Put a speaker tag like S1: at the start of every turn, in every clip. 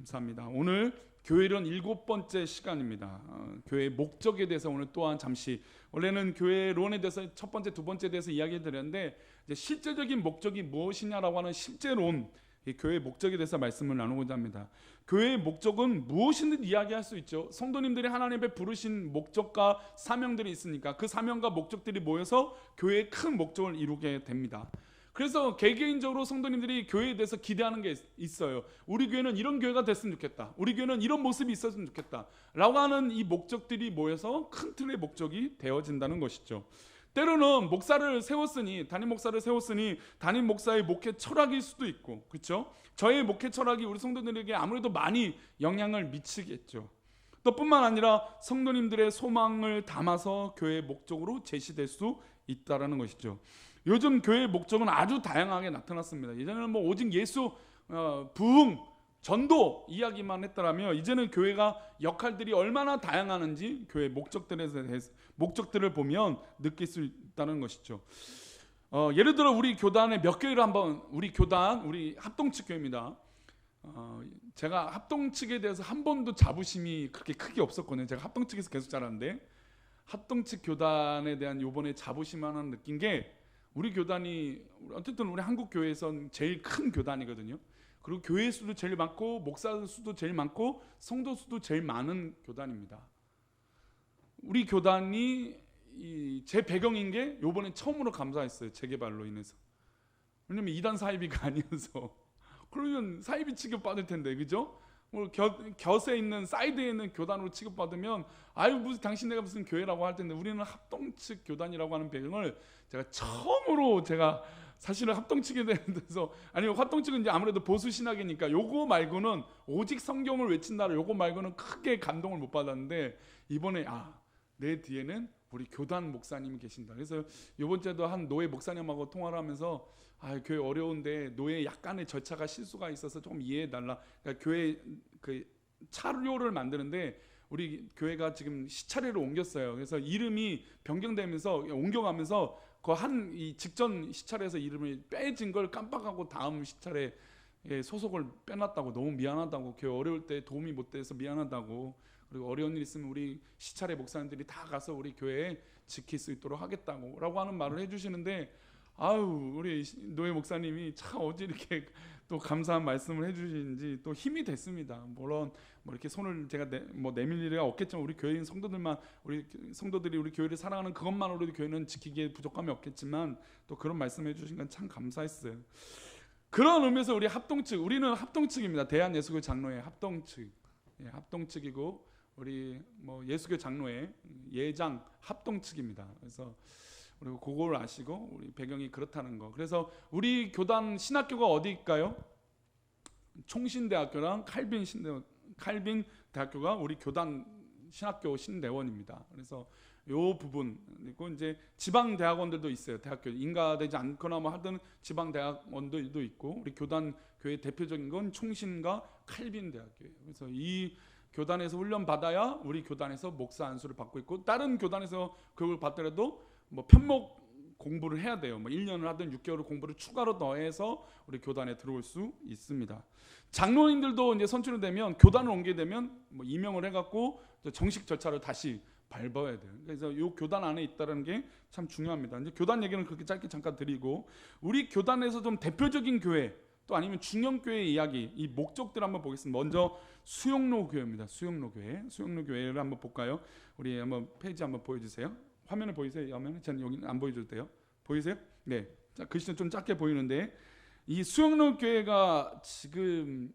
S1: 감사합니다. 오늘 교회론 7번째 시간입니다. 교회의 목적에 대해서 오늘 또한 잠시, 원래는 교회론에 대해서 첫 번째, 두 번째에 대해서 이야기를 드렸는데 이제 실제적인 목적이 무엇이냐라고 하는 실제론, 교회의 목적에 대해서 말씀을 나누고자 합니다. 교회의 목적은 무엇이든 이야기할 수 있죠. 성도님들이 하나님 앞에 부르신 목적과 사명들이 있으니까 그 사명과 목적들이 모여서 교회의 큰 목적을 이루게 됩니다. 그래서 개개인적으로 성도님들이 교회에 대해서 기대하는 게 있어요. 우리 교회는 이런 교회가 됐으면 좋겠다. 우리 교회는 이런 모습이 있었으면 좋겠다 라고 하는 이 목적들이 모여서 큰 틀의 목적이 되어진다는 것이죠. 때로는 목사를 세웠으니, 담임 목사를 세웠으니 담임 목사의 목회 철학일 수도 있고, 그렇죠? 저의 목회 철학이 우리 성도들에게 아무래도 많이 영향을 미치겠죠. 또 뿐만 아니라 성도님들의 소망을 담아서 교회의 목적으로 제시될 수 있다는 것이죠. 요즘 교회의 목적은 아주 다양하게 나타났습니다. 예전에는 오직 예수 부흥, 전도 이야기만 했더라면 이제는 교회가 역할들이 얼마나 다양하는지 교회 목적들을 보면 느낄 수 있다는 것이죠. 예를 들어 우리 교단의 몇 교회를 한번, 우리 합동측 교회입니다. 제가 합동측에 대해서 한 번도 자부심이 그렇게 크게 없었거든요. 제가 합동측에서 계속 자랐는데 합동측 교단에 대한 요번에 자부심 하나 느낀 게, 우리 교단이 어쨌든 우리 한국 교회에선 제일 큰 교단이거든요. 그리고 교회 수도 제일 많고 목사 수도 제일 많고 성도 수도 제일 많은 교단입니다. 우리 교단이 제 배경인 게 요번에 처음으로 감사했어요. 재개발로 인해서. 왜냐면 이단 사이비가 아니어서. 그러면 사이비 취급받을 텐데, 그죠? 곁에 있는 사이드에 있는 교단으로 취급받으면 아유 무슨 당신네가 무슨 교회라고 할 텐데, 우리는 합동측 교단이라고 하는 배경을 제가 사실은 합동측에 대해서, 아니면 합동측은 이제 아무래도 보수 신학이니까 요거 말고는 오직 성경을 외친다라 요거 말고는 크게 감동을 못 받았는데, 이번에 내 뒤에는 우리 교단 목사님이 계신다. 그래서 이번 주에도 한 노예 목사님하고 통화를 하면서 교회 어려운데 노예 약간의 절차가 실수가 있어서 조금 이해해달라. 그러니까 교회 그 차료를 만드는데 우리 교회가 지금 시차례로 옮겼어요. 그래서 이름이 변경되면서 옮겨가면서 이 직전 시차례에서 이름이 빼진 걸 깜빡하고 다음 시차례에 소속을 빼놨다고, 너무 미안하다고, 교회 어려울 때 도움이 못 돼서 미안하다고, 그리고 어려운 일 있으면 우리 시차례 목사님들이 다 가서 우리 교회에 지킬 수 있도록 하겠다고 라고 하는 말을 해주시는데, 우리 노예 목사님이 참 어찌 이렇게 또 감사한 말씀을 해주시는지 또 힘이 됐습니다. 물론 이렇게 손을 제가 내밀 일이 없겠지만 우리 교회인 성도들만, 우리 성도들이 우리 교회를 사랑하는 그것만으로도 교회는 지키기에 부족함이 없겠지만 또 그런 말씀해 주신 건 참 감사했어요. 그런 의미에서 우리는 합동측입니다. 대한예수교 장로회 합동측, 합동측이고 우리 예수교 장로회 예장 합동측입니다. 그래서 그리고 그걸 아시고 우리 배경이 그렇다는 거. 그래서 우리 교단 신학교가 어디일까요? 총신대학교랑 칼빈 대학교가 우리 교단 신학교 신대원입니다. 그래서 요 부분, 그리고 이제 지방 대학원들도 있어요. 대학교 인가되지 않거나 하던 지방 대학원들도 있고, 우리 교단 교회 대표적인 건 총신과 칼빈 대학교예요. 그래서 이 교단에서 훈련 받아야 우리 교단에서 목사 안수를 받고 있고, 다른 교단에서 그걸 받더라도 편목 공부를 해야 돼요. 1년을 하든 6개월을 공부를 추가로 더해서 우리 교단에 들어올 수 있습니다. 장로님들도 이제 선출이 되면, 교단을 옮기게 되면 임명을 해갖고 정식 절차를 다시 밟아야 돼요. 그래서 이 교단 안에 있다는 게 참 중요합니다. 이제 교단 얘기는 그렇게 짧게 잠깐 드리고, 우리 교단에서 좀 대표적인 교회, 또 아니면 중형교회 이야기, 이 목적들 한번 보겠습니다. 먼저 수영로 교회입니다. 수영로 교회를 한번 볼까요? 우리 한번 페이지 한번 보여주세요. 화면에 보이세요? 화면에? 저는 여기 안 보여줘도 돼요. 보이세요? 네. 자, 글씨는 좀 작게 보이는데, 이 수영로 교회가 지금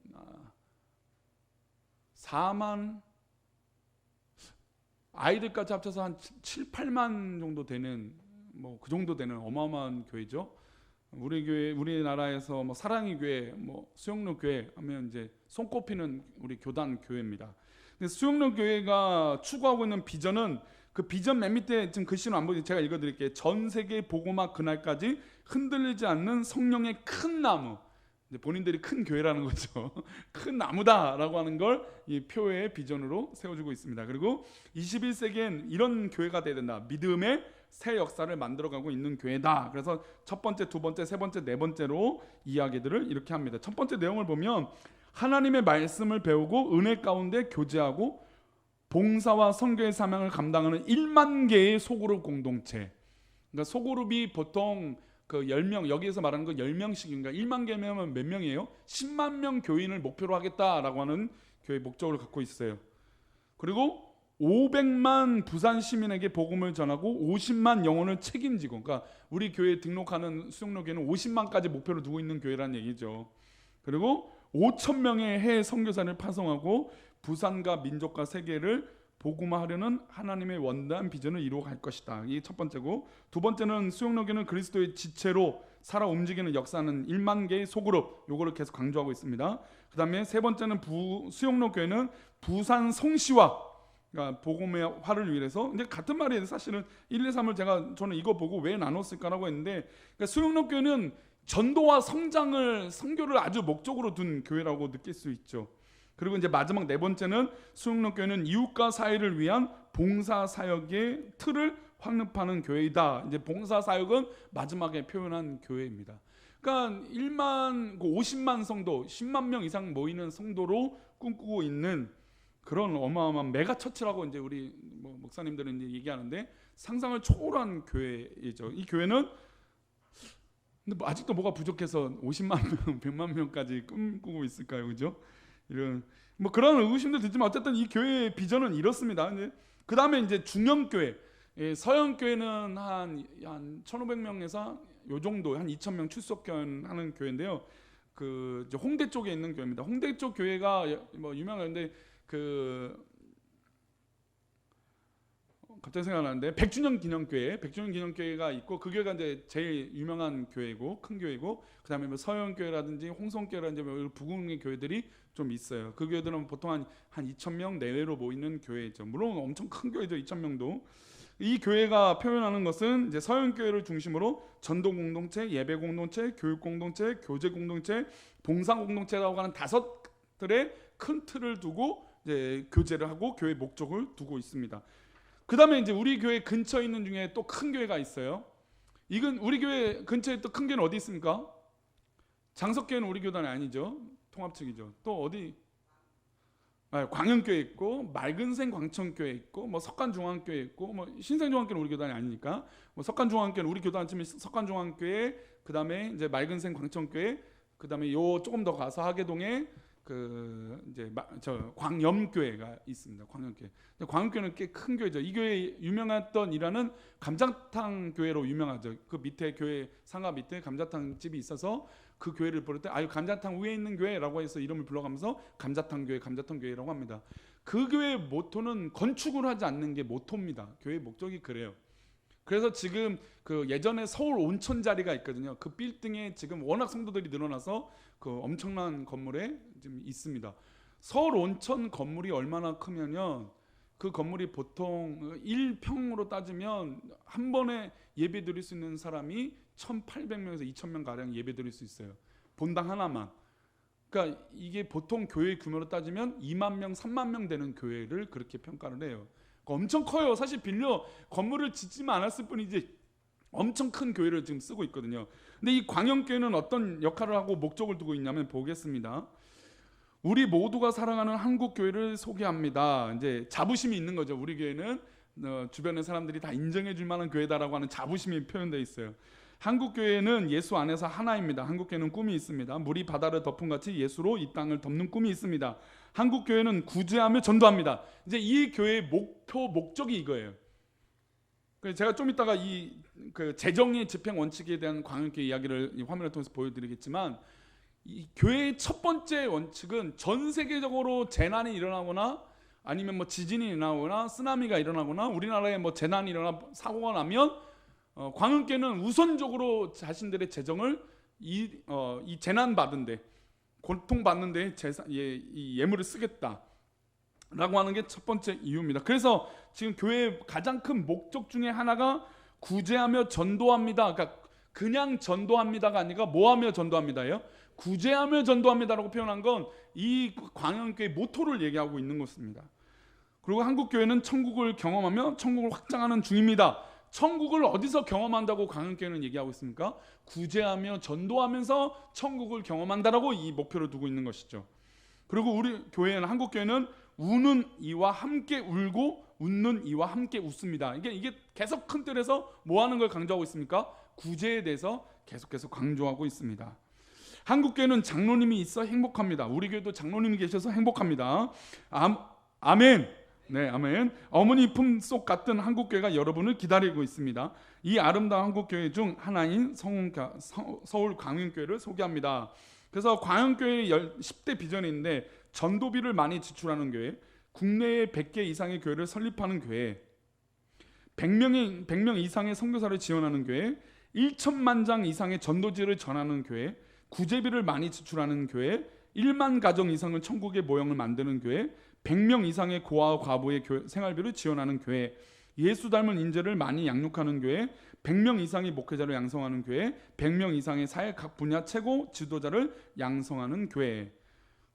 S1: 4만 아이들까지 합쳐서 한 7, 8만 정도 되는, 그 정도 되는 어마어마한 교회죠. 우리 교회, 우리나라에서 사랑의 교회, 수영로 교회 하면 이제 손꼽히는 우리 교단 교회입니다. 근데 수영로 교회가 추구하고 있는 비전은, 그 비전 맨 밑에 지금 글씨는 안 보이죠? 제가 읽어드릴게요. 전 세계 복음화 그날까지 흔들리지 않는 성령의 큰 나무. 본인들이 큰 교회라는 거죠. 큰 나무다라고 하는 걸 이 표의 비전으로 세워주고 있습니다. 그리고 21세기엔 이런 교회가 돼야 된다. 믿음의 새 역사를 만들어가고 있는 교회다. 그래서 첫 번째, 두 번째, 세 번째, 네 번째로 이야기들을 이렇게 합니다. 첫 번째 내용을 보면 하나님의 말씀을 배우고 은혜 가운데 교제하고 봉사와 선교의 사명을 감당하는 1만 개의 소그룹 공동체. 그러니까 소그룹이 보통 그 10명, 여기에서 말하는 거 10명씩인가 1만 개면 몇 명이에요? 10만 명 교인을 목표로 하겠다라고 하는 교회 목적을 갖고 있어요. 그리고 500만 부산 시민에게 복음을 전하고 50만 영혼을 책임지고, 그러니까 우리 교회에 등록하는 수영로 교회는 50만까지 목표로 두고 있는 교회라는 얘기죠. 그리고 5천 명의 해외 선교사를 파송하고 부산과 민족과 세계를 복음화하려는 하나님의 원대한 비전을 이루어갈 것이다. 이게 첫 번째고, 두 번째는 수영로 교회는 그리스도의 지체로 살아 움직이는 역사는 1만 개의 소그룹, 요거를 계속 강조하고 있습니다. 그 다음에 세 번째는 수영로 교회는 부산 성시와, 그러니까 복음의 화를 위해서. 근데 같은 말이에요. 사실은 1, 2, 3을 저는 이거 보고 왜 나눴을까라고 했는데, 그러니까 수영로 교회는 전도와 성장을, 선교를 아주 목적으로 둔 교회라고 느낄 수 있죠. 그리고 이제 마지막 네 번째는 수영로 교회는 이웃과 사회를 위한 봉사 사역의 틀을 확립하는 교회이다. 이제 봉사 사역은 마지막에 표현한 교회입니다. 그러니까 50만 성도, 10만 명 이상 모이는 성도로 꿈꾸고 있는 그런 어마어마한 메가 처치라고 이제 우리 목사님들은 이제 얘기하는데, 상상을 초월한 교회이죠. 이 교회는 근데 아직도 뭐가 부족해서 50만 명, 100만 명까지 꿈꾸고 있을까요, 그죠? 이런 그런 의구심도 들지만 어쨌든 이 교회의 비전은 이렇습니다. 그 다음에 이제 중형교회, 서형 교회는 한 1,500명에서 요 정도, 한 2,000명 출석하는 교회인데요. 그 홍대 쪽에 있는 교회입니다. 홍대 쪽 교회가 유명한데 갑자기 생각나는데 백주년 기념교회가 있고, 그 교회가 이제 제일 유명한 교회고 큰 교회고, 그다음에 서영 교회라든지 홍성 교회라든지 부흥의 교회들이 좀 있어요. 그 교회들은 보통 한 2,000명 내외로 모이는 교회죠. 물론 엄청 큰 교회죠, 2,000명도. 이 교회가 표현하는 것은 이제 서영 교회를 중심으로 전도 공동체, 예배 공동체, 교육 공동체, 교제 공동체, 봉사 공동체라고 하는 5들의 큰 틀을 두고 이제 교제를 하고 교회 목적을 두고 있습니다. 그 다음에 이제 우리 교회 근처에 있는 중에 또 큰 교회가 있어요. 이건 우리 교회 근처에 또 큰 교회는 어디 있습니까? 장석교회는 우리 교단이 아니죠. 통합 측이죠. 또 어디? 광영교회 있고, 맑은생 광천교회 있고, 석간중앙교회 있고, 신생중앙교회는 우리 교단이 아니니까, 석간중앙교회는 우리 교단 치면 석간중앙교회, 그 다음에 이제 맑은생 광천교회, 그 다음에 요 조금 더 가서 하계동에 광염교회가 있습니다. 광염교회. 광염교회는 꽤 큰 교회죠. 이 교회 유명했던 일화는 감자탕 교회로 유명하죠. 그 밑에 교회 상가 밑에 감자탕 집이 있어서 그 교회를 부를 때 감자탕 위에 있는 교회라고 해서 이름을 불러가면서 감자탕 교회라고 합니다. 그 교회의 모토는 건축을 하지 않는 게 모토입니다. 교회 목적이 그래요. 그래서 지금 그 예전에 서울 온천 자리가 있거든요. 그 빌딩에 지금 워낙 성도들이 늘어나서 그 엄청난 건물에 지금 있습니다. 서울 온천 건물이 얼마나 크면요, 그 건물이 보통 1평으로 따지면 한 번에 예배 드릴 수 있는 사람이 1,800명에서 2,000명 가량 예배 드릴 수 있어요. 본당 하나만. 그러니까 이게 보통 교회 규모로 따지면 2만 명, 3만 명 되는 교회를 그렇게 평가를 해요. 엄청 커요. 사실 빌려 건물을 짓지만 않았을 뿐이지 엄청 큰 교회를 지금 쓰고 있거든요. 근데 이 광영교회는 어떤 역할을 하고 목적을 두고 있냐면 보겠습니다. 우리 모두가 사랑하는 한국 교회를 소개합니다. 이제 자부심이 있는 거죠. 우리 교회는 주변의 사람들이 다 인정해 줄 만한 교회다라고 하는 자부심이 표현되어 있어요. 한국 교회는 예수 안에서 하나입니다. 한국 교회는 꿈이 있습니다. 물이 바다를 덮은 같이 예수로 이 땅을 덮는 꿈이 있습니다. 한국 교회는 구제하며 전도합니다. 이제 이 교회의 목적이 이거예요. 제가 좀 이따가 그 재정의 집행 원칙에 대한 광역교회 이야기를 이 화면을 통해서 보여드리겠지만, 이 교회의 첫 번째 원칙은 전 세계적으로 재난이 일어나거나 아니면 지진이 일어나거나 쓰나미가 일어나거나 우리나라에 재난이 일어나 사고가 나면 광역교회는 우선적으로 자신들의 재정을 이 재난 받은데, 고통 받는데 이 예물을 쓰겠다라고 하는 게 첫 번째 이유입니다. 그래서 지금 교회의 가장 큰 목적 중에 하나가 구제하며 전도합니다. 그러니까 그냥 전도합니다가 아니라 뭐하며 전도합니다예요. 구제하며 전도합니다라고 표현한 건 이 광영교회 모토를 얘기하고 있는 것입니다. 그리고 한국교회는 천국을 경험하며 천국을 확장하는 중입니다. 천국을 어디서 경험한다고 광영교회는 얘기하고 있습니까? 구제하며 전도하면서 천국을 경험한다라고 이 목표를 두고 있는 것이죠. 그리고 우리 교회는, 한국 교회는 우는 이와 함께 울고 웃는 이와 함께 웃습니다. 이게 계속 큰 틀에서 뭐 하는 걸 강조하고 있습니까? 구제에 대해서 계속해서 강조하고 있습니다. 한국 교회는 장로님이 있어 행복합니다. 우리 교회도 장로님이 계셔서 행복합니다. 아멘. 네, 아멘. 어머니 품속 같은 한국 교회가 여러분을 기다리고 있습니다. 이 아름다운 한국 교회 중 하나인 서울 광흥교회를 소개합니다. 그래서 광흥교회의 10대 비전이 있는데, 전도비를 많이 지출하는 교회, 국내에 100개 이상의 교회를 설립하는 교회, 100명 이상의 선교사를 지원하는 교회, 1천만 장 이상의 전도지를 전하는 교회, 구제비를 많이 지출하는 교회, 1만 가정 이상의 천국의 모형을 만드는 교회, 100명 이상의 고아와 과부의 생활비를 지원하는 교회, 예수 닮은 인재를 많이 양육하는 교회, 100명 이상의 목회자를 양성하는 교회, 100명 이상의 사회 각 분야 최고 지도자를 양성하는 교회.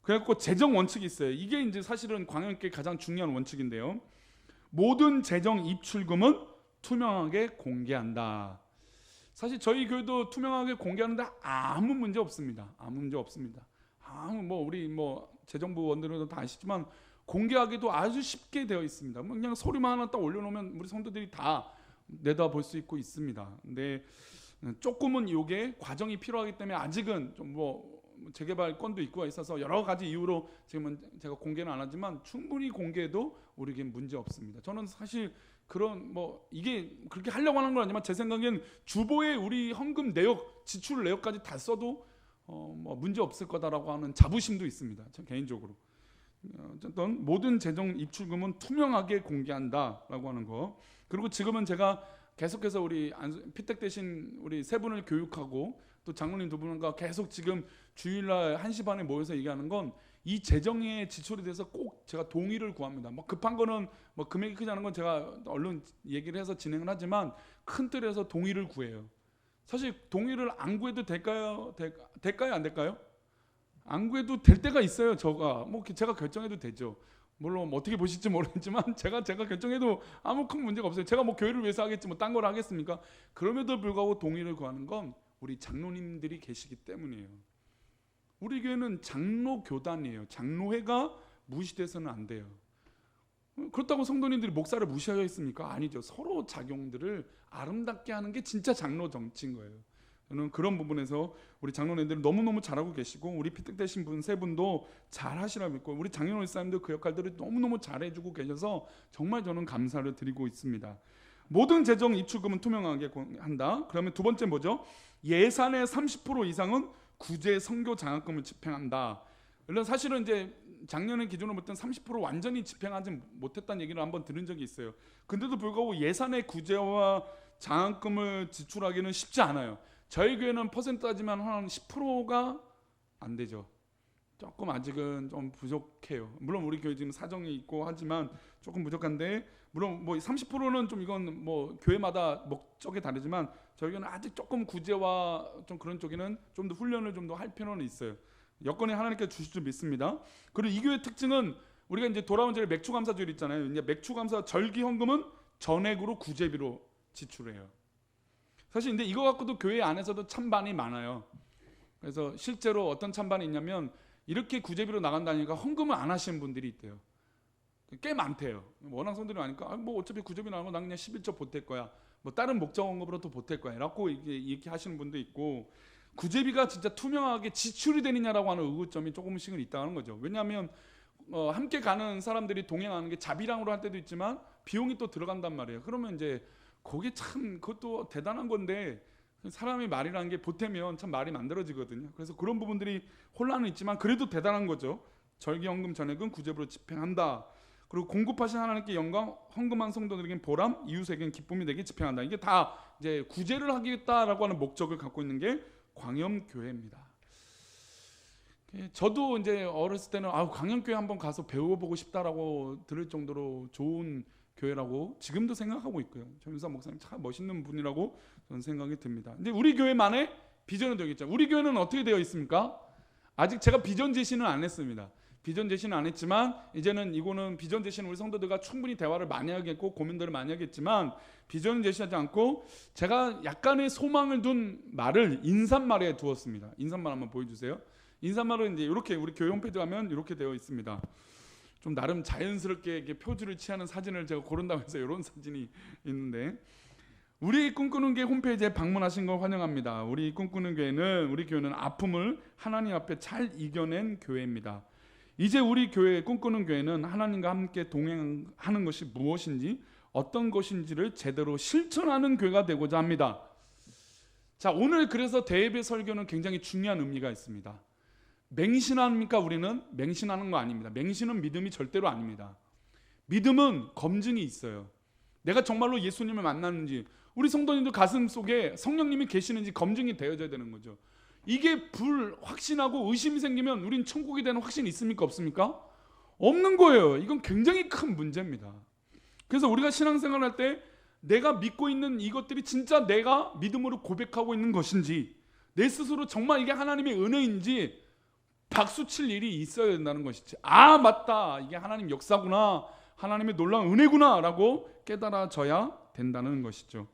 S1: 그래갖고 재정 원칙이 있어요. 이게 이제 사실은 광역교회 가장 중요한 원칙인데요. 모든 재정 입출금은 투명하게 공개한다. 사실 저희 교회도 투명하게 공개하는데 아무 문제 없습니다. 아무 문제 없습니다. 우리 재정부 원들은 다 아시지만 공개하기도 아주 쉽게 되어 있습니다. 그냥 서류만 하나 딱 올려놓으면 우리 성도들이 다 내다볼 수 있고 있습니다. 근데 조금은 이게 과정이 필요하기 때문에 아직은 좀 재개발 건도 있고 있어서 여러 가지 이유로 지금은 제가 공개는 안 하지만 충분히 공개해도 우리에게 문제 없습니다. 저는 사실 그런 이게 그렇게 하려고 하는 건 아니지만 제 생각엔 주보에 우리 헌금 내역, 지출 내역까지 다 써도 문제 없을 거다라고 하는 자부심도 있습니다. 저 개인적으로. 어쨌든 모든 재정 입출금은 투명하게 공개한다라고 하는 거. 그리고 지금은 제가 계속해서 우리 피택 대신 우리 세 분을 교육하고 또 장로님 두 분과 계속 지금 주일날 1시 반에 모여서 얘기하는 건 이 재정의 지출에 대해서 꼭 제가 동의를 구합니다. 급한 거는 금액이 크지 않은 건 제가 얼른 얘기를 해서 진행을 하지만 큰 틀에서 동의를 구해요. 사실 동의를 안 구해도 될까요? 안 될까요? 안 구해도 될 때가 있어요. 제가 결정해도 되죠. 물론 어떻게 보실지 모르겠지만 제가 결정해도 아무 큰 문제가 없어요. 제가 교회를 위해서 하겠지 딴 걸 하겠습니까? 그럼에도 불구하고 동의를 구하는 건 우리 장로님들이 계시기 때문이에요. 우리 교회는 장로 교단이에요. 장로회가 무시돼서는 안 돼요. 그렇다고 성도님들이 목사를 무시하겠습니까? 아니죠. 서로 작용들을 아름답게 하는 게 진짜 장로 정치인 거예요. 저는 그런 부분에서 우리 장로님들은 너무너무 잘하고 계시고 우리 피택되신 분 세 분도 잘하시라고 믿고 우리 장로님 목사님도 그 역할들을 너무너무 잘해주고 계셔서 정말 저는 감사를 드리고 있습니다. 모든 재정 입출금은 투명하게 한다. 그러면 두 번째 뭐죠? 예산의 30% 이상은 구제 선교 장학금을 집행한다. 물론 사실은 이제 작년의 기준으로 볼 땐 30% 완전히 집행하지 못했다는 얘기를 한번 들은 적이 있어요. 근데도 불구하고 예산의 구제와 장학금을 지출하기는 쉽지 않아요. 저희 교회는 퍼센트 따지면 한 10%가 안 되죠. 조금 아직은 좀 부족해요. 물론 우리 교회 지금 사정이 있고 하지만 조금 부족한데, 물론 30%는 좀 이건 교회마다 목적이 다르지만 저희 교회는 아직 조금 구제와 좀 그런 쪽에는 좀 더 훈련을 좀 더 할 필요는 있어요. 여건이 하나님께 주실 줄 믿습니다. 그리고 이 교회 특징은 우리가 이제 돌아온 절 맥추감사주일 있잖아요. 이제 맥추감사 절기 헌금은 전액으로 구제비로 지출해요. 사실 근데 이거 갖고도 교회 안에서도 찬반이 많아요. 그래서 실제로 어떤 찬반이 있냐면 이렇게 구제비로 나간다니까 헌금을 안 하시는 분들이 있대요. 꽤 많대요. 워낙 성들이 많으니까 어차피 구제비 나오면 난 그냥 11조 보탤 거야. 다른 목적 헌금으로 또 보탤 거야. 라고 이렇게 하시는 분도 있고, 구제비가 진짜 투명하게 지출이 되느냐라고 하는 의구점이 조금씩은 있다는 거죠. 왜냐하면 함께 가는 사람들이 동행하는 게 자비랑으로 할 때도 있지만 비용이 또 들어간단 말이에요. 그러면 이제 그게 참 그것도 대단한 건데 사람이 말이라는 게 보태면 참 말이 만들어지거든요. 그래서 그런 부분들이 혼란은 있지만 그래도 대단한 거죠. 절기헌금 전액은 구제비로 집행한다. 그리고 공급하신 하나님께 영광, 헌금한 성도들에겐 보람, 이웃에겐 기쁨이 되게 집행한다. 이게 다 이제 구제를 하겠다라고 하는 목적을 갖고 있는 게 광염교회입니다. 저도 이제 어렸을 때는 광염교회 한번 가서 배워보고 싶다라고 들을 정도로 좋은 교회라고 지금도 생각하고 있고요. 정윤사 목사님 참 멋있는 분이라고 저는 생각이 듭니다. 근데 우리 교회만의 비전은 되겠죠. 우리 교회는 어떻게 되어 있습니까? 아직 제가 비전 제시는 안 했습니다. 비전 제시는 안 했지만 이제는 이거는 비전 제시는 우리 성도들과 충분히 대화를 많이 하겠고 고민들을 많이 하겠지만 비전 제시하지 않고 제가 약간의 소망을 둔 말을 인사말에 두었습니다. 인사말 한번 보여주세요. 인사말은 이제 이렇게 우리 교회 홈페이지 가면 이렇게 되어 있습니다. 좀 나름 자연스럽게 이렇게 표주를 취하는 사진을 제가 고른다고 해서 이런 사진이 있는데, 우리 꿈꾸는 교회 홈페이지에 방문하신 걸 환영합니다. 우리 꿈꾸는 교회는, 우리 교회는 아픔을 하나님 앞에 잘 이겨낸 교회입니다. 이제 우리 교회, 꿈꾸는 교회는 하나님과 함께 동행하는 것이 무엇인지, 어떤 것인지를 제대로 실천하는 교회가 되고자 합니다. 자, 오늘 그래서 대예배 설교는 굉장히 중요한 의미가 있습니다. 맹신합니까? 우리는 맹신하는 거 아닙니다. 맹신은 믿음이 절대로 아닙니다. 믿음은 검증이 있어요. 내가 정말로 예수님을 만났는지, 우리 성도님들 가슴 속에 성령님이 계시는지 검증이 되어져야 되는 거죠. 이게 불확신하고 의심이 생기면 우린 천국이 되는 확신이 있습니까? 없습니까? 없는 거예요. 이건 굉장히 큰 문제입니다. 그래서 우리가 신앙생활할 때 내가 믿고 있는 이것들이 진짜 내가 믿음으로 고백하고 있는 것인지, 내 스스로 정말 이게 하나님의 은혜인지 박수칠 일이 있어야 된다는 것이지, 아 맞다, 이게 하나님 역사구나, 하나님의 놀라운 은혜구나 라고 깨달아져야 된다는 것이죠.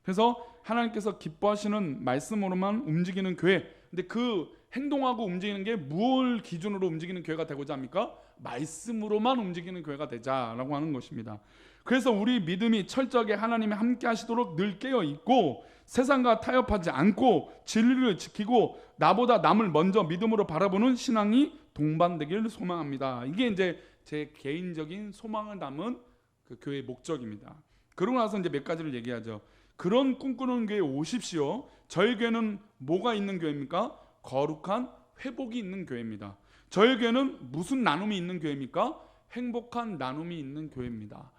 S1: 그래서 하나님께서 기뻐하시는 말씀으로만 움직이는 교회, 근데 그 행동하고 움직이는 게 무엇을 기준으로 움직이는 교회가 되고자 합니까? 말씀으로만 움직이는 교회가 되자라고 하는 것입니다. 그래서 우리 믿음이 철저하게 하나님이 함께 하시도록 늘 깨어 있고, 세상과 타협하지 않고 진리를 지키고 나보다 남을 먼저 믿음으로 바라보는 신앙이 동반되기를 소망합니다. 이게 이제 제 개인적인 소망을 담은 그 교회의 목적입니다. 그러고 나서 이제 몇 가지를 얘기하죠. 그런 꿈꾸는 교회에 오십시오. 저희 교회는 뭐가 있는 교회입니까? 거룩한 회복이 있는 교회입니다. 저희 교회는 무슨 나눔이 있는 교회입니까? 행복한 나눔이 있는 교회입니다.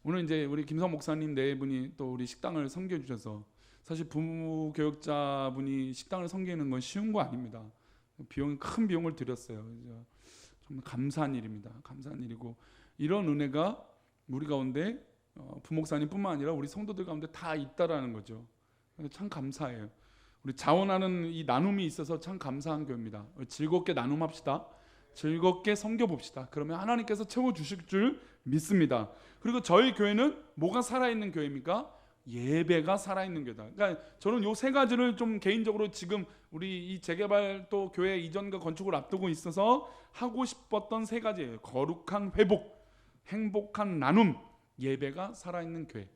S1: 오늘 이제 우리 김성 목사님 네 분이 또 우리 식당을 섬겨 주셔서, 사실 부모 교육자분이 식당을 섬기는 건 쉬운 거 아닙니다. 큰 비용을 들였어요. 정말 감사한 일입니다. 감사한 일이고, 이런 은혜가 우리 가운데 부목사님뿐만 아니라 우리 성도들 가운데 다 있다라는 거죠. 참 감사해요. 우리 자원하는 이 나눔이 있어서 참 감사한 교회입니다. 즐겁게 나눔합시다. 즐겁게 섬겨봅시다. 그러면 하나님께서 채워주실 줄 믿습니다. 그리고 저희 교회는 뭐가 살아있는 교회입니까? 예배가 살아있는 교회다. 그러니까 저는 요 세 가지를 좀 개인적으로 지금 우리 이 재개발 또 교회 이전과 건축을 앞두고 있어서 하고 싶었던 세 가지예요. 거룩한 회복, 행복한 나눔, 예배가 살아있는 교회.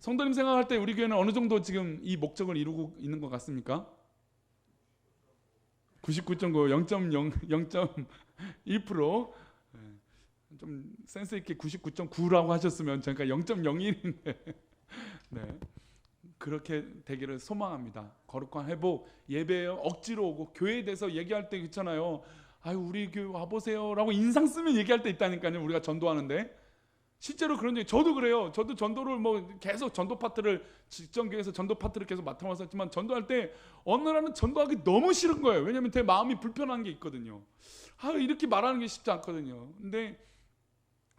S1: 성도님 생각할 때 우리 교회는 어느 정도 지금 이 목적을 이루고 있는 것 같습니까? 99.9, 0.1%. 좀 센스 있게 99.9라고 하셨으면 제가 0.01인데 네, 그렇게 되기를 소망합니다. 거룩한 회복, 예배에 억지로 오고, 교회에 대해서 얘기할 때 있잖아요. 아유 우리 교회 와보세요 라고 인상 쓰면 얘기할 때 있다니까요. 우리가 전도하는데 실제로 그런 적이, 저도 그래요. 저도 전도를 뭐 계속 전도 파트를, 직전교회에서 전도 파트를 계속 맡아왔었지만, 전도할 때 어느 날은 전도하기 너무 싫은 거예요. 왜냐하면 제 마음이 불편한 게 있거든요. 이렇게 말하는 게 쉽지 않거든요. 근데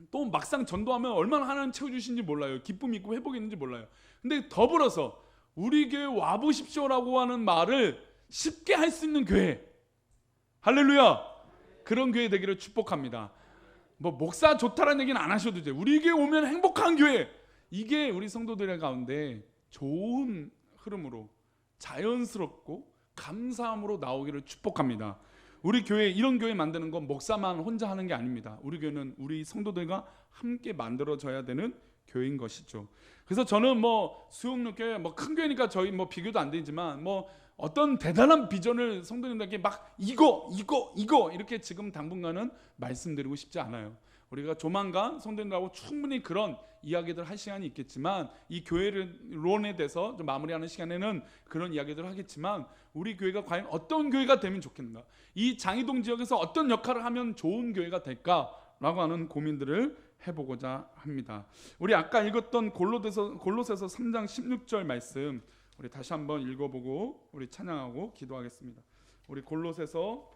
S1: 또 막상 전도하면 얼마나 하나님 채워주신지 몰라요. 기쁨이 있고 회복이 있는지 몰라요. 근데 더불어서 우리 교회 와보십시오라고 하는 말을 쉽게 할 수 있는 교회, 할렐루야, 그런 교회 되기를 축복합니다. 뭐 목사 좋다라는 얘기는 안 하셔도 돼요. 우리 교회 오면 행복한 교회, 이게 우리 성도들 가운데 좋은 흐름으로 자연스럽고 감사함으로 나오기를 축복합니다. 우리 교회, 이런 교회 만드는 건 목사만 혼자 하는 게 아닙니다. 우리 교회는 우리 성도들과 함께 만들어져야 되는 교회인 것이죠. 그래서 저는 뭐 수용교회, 뭐 큰 교회니까 저희 뭐 비교도 안 되지만, 뭐 어떤 대단한 비전을 성도님들에게 막 이거 이렇게 지금 당분간은 말씀드리고 싶지 않아요. 우리가 조만간 성도님들하고 충분히 그런 이야기들 할 시간이 있겠지만, 이 교회론에 대해서 좀 마무리하는 시간에는 그런 이야기들을 하겠지만, 우리 교회가 과연 어떤 교회가 되면 좋겠는가, 이 장이동 지역에서 어떤 역할을 하면 좋은 교회가 될까라고 하는 고민들을 해보고자 합니다. 우리 아까 읽었던 골로새서 3장 16절 말씀 우리 다시 한번 읽어보고 우리 찬양하고 기도하겠습니다. 우리 골로새서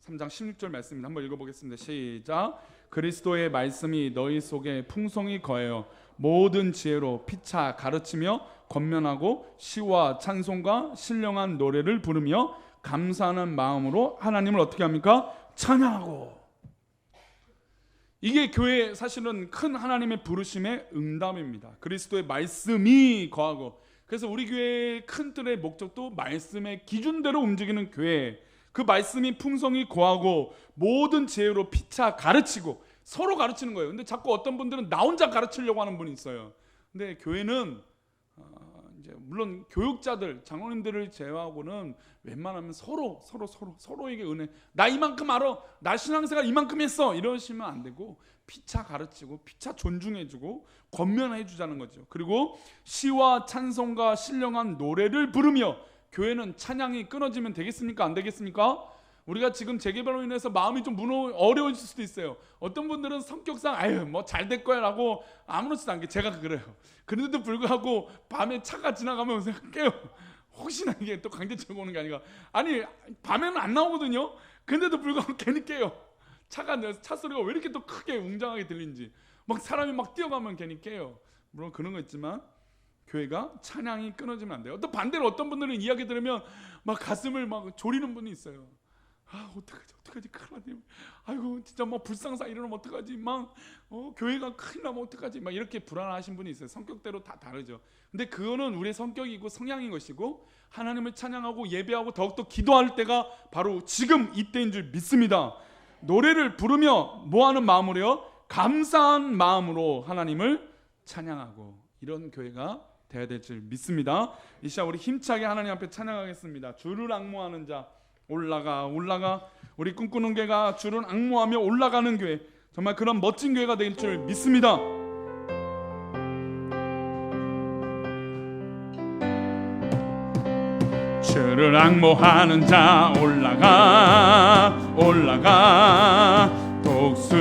S1: 3장 16절 말씀 한번 읽어보겠습니다. 시작. 그리스도의 말씀이 너희 속에 풍성히 거하여 모든 지혜로 피차 가르치며 권면하고 시와 찬송과 신령한 노래를 부르며 감사하는 마음으로 하나님을 어떻게 합니까? 찬양하고. 이게 교회 사실은 큰 하나님의 부르심의 응답입니다. 그리스도의 말씀이 거하고, 그래서 우리 교회의 큰 틀의 목적도 말씀의 기준대로 움직이는 교회. 그 말씀이 풍성히 고하고 모든 지혜로 피차 가르치고 서로 가르치는 거예요. 근데 자꾸 어떤 분들은 나 혼자 가르치려고 하는 분이 있어요. 근데 교회는 이제 물론 교육자들, 장로님들을 제외하고는 웬만하면 서로에게 은혜. 나 이만큼 알아. 나 신앙생활 이만큼 했어. 이러시면 안 되고 피차 가르치고 피차 존중해주고 권면해주자는 거죠. 그리고 시와 찬송과 신령한 노래를 부르며 교회는 찬양이 끊어지면 되겠습니까? 안 되겠습니까? 우리가 지금 재개발로 인해서 마음이 좀 어려워질 수도 있어요. 어떤 분들은 성격상 아유 뭐 잘 될 거야 라고 아무렇지도 않게 제가 그래요. 그런데도 불구하고 밤에 차가 지나가면 깨요. 혹시나 이게 또 강제철고 오는 게 아니라 아니 밤에는 안 나오거든요. 근데도 불구하고 괜히 깨요. 차 소리가 왜 이렇게 또 크게 웅장하게 들리는지 막 사람이 막 뛰어가면 괜히 깨요. 물론 그런 거 있지만 교회가 찬양이 끊어지면 안 돼요. 또 반대로 어떤 분들은 이야기 들으면 막 가슴을 막 졸이는 분이 있어요. 아 어떡하지 큰일 나네. 아이고 진짜 뭐 불상사 일어나면 어떡하지 막 교회가 큰일 나면 어떡하지 막 이렇게 불안하신 분이 있어요. 성격대로 다 다르죠. 근데 그거는 우리의 성격이고 성향인 것이고 하나님을 찬양하고 예배하고 더욱더 기도할 때가 바로 지금 이때인 줄 믿습니다. 노래를 부르며 뭐하는 마음으로요? 감사한 마음으로 하나님을 찬양하고 이런 교회가 되어야 될 줄 믿습니다. 이 시간 우리 힘차게 하나님 앞에 찬양하겠습니다. 주를 앙모하는 자 올라가 우리 꿈꾸는 교회가 주를 앙모하며 올라가는 교회, 정말 그런 멋진 교회가 될 줄 믿습니다. 주를 앙모하는 자 올라가 독수